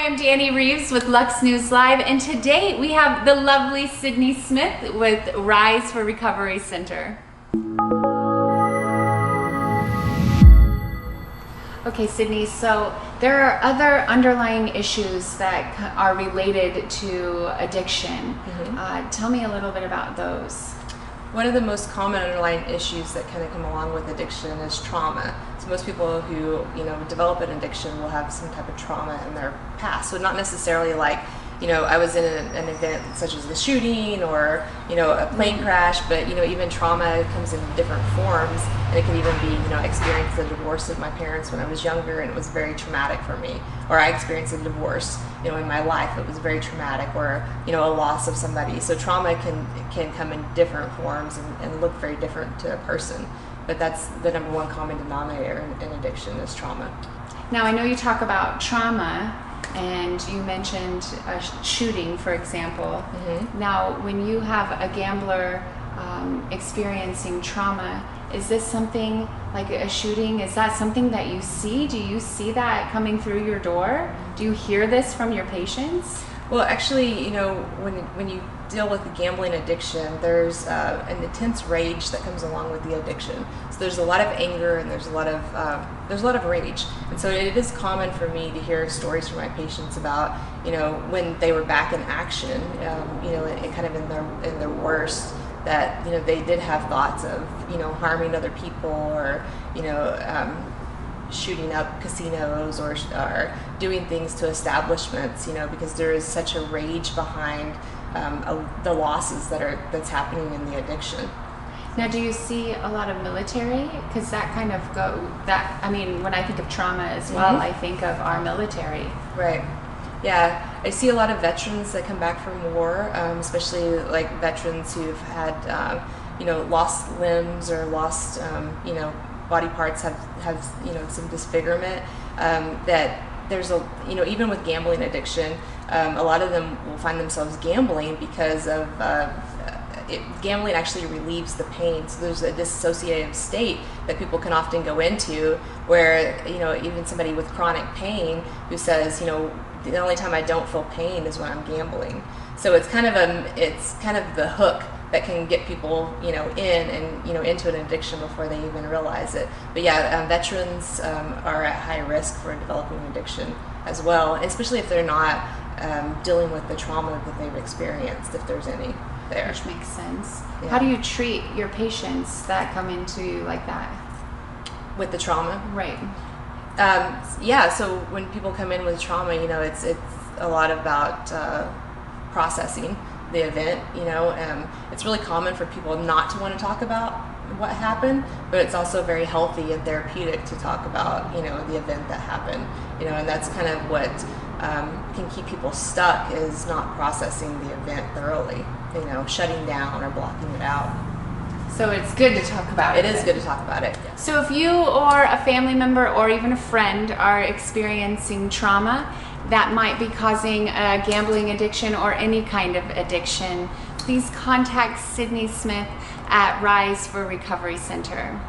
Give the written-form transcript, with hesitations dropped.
I'm Danny Reeves with Lux News Live, and today we have the lovely Sydney Smith with Rise for Recovery Center. Okay, Sydney, so there are other underlying issues that are related to addiction. Tell me a little bit about those. One of the most common underlying issues that kind of come along with addiction is trauma. So most people who, develop an addiction will have some type of trauma in their past. So not necessarily like, I was in an event such as the shooting or, a plane crash, but, even trauma comes in different forms. And it can even be, I experienced the divorce of my parents when I was younger, and it was very traumatic for me. Or I experienced a divorce, in my life. It was very traumatic, or, a loss of somebody. So trauma can come in different forms and look very different to a person. But that's the number one common denominator in addiction is trauma. Now, I know you talk about trauma, and you mentioned a shooting, for example. Now, when you have a gambler experiencing trauma, is this something like a shooting? Is that something that you see? Do you see that coming through your door? Do you hear this from your patients? Well, actually, when you deal with the gambling addiction, there's an intense rage that comes along with the addiction. So there's a lot of anger and there's a lot of rage. And so it is common for me to hear stories from my patients about, when they were back in action, and kind of in their worst, that they did have thoughts of harming other people or shooting up casinos or doing things to establishments, because there is such a rage behind the losses that's happening in the addiction. Now, do you see a lot of military? Because that kind of when I think of trauma as well, I think of our military. Right. Yeah, I see a lot of veterans that come back from war, especially like veterans who've had, lost limbs or lost, body parts have some disfigurement. That there's even with gambling addiction, a lot of them will find themselves gambling because of gambling actually relieves the pain. So there's a dissociative state that people can often go into where, even somebody with chronic pain who says, the only time I don't feel pain is when I'm gambling. So it's kind of the hook that can get people, in and, into an addiction before they even realize it. But yeah, veterans are at high risk for developing addiction as well, especially if they're not dealing with the trauma that they've experienced, if there's any there. Which makes sense. Yeah. How do you treat your patients that come into you like that? With the trauma? Right. So when people come in with trauma, it's a lot about processing the event. It's really common for people not to want to talk about what happened, but it's also very healthy and therapeutic to talk about, the event that happened, and that's kind of what can keep people stuck, is not processing the event thoroughly, shutting down or blocking it out. So it's good to talk about it. It is good to talk about it. Yes. So if you or a family member or even a friend are experiencing trauma that might be causing a gambling addiction or any kind of addiction, please contact Sydney Smith at Rise for Recovery Center.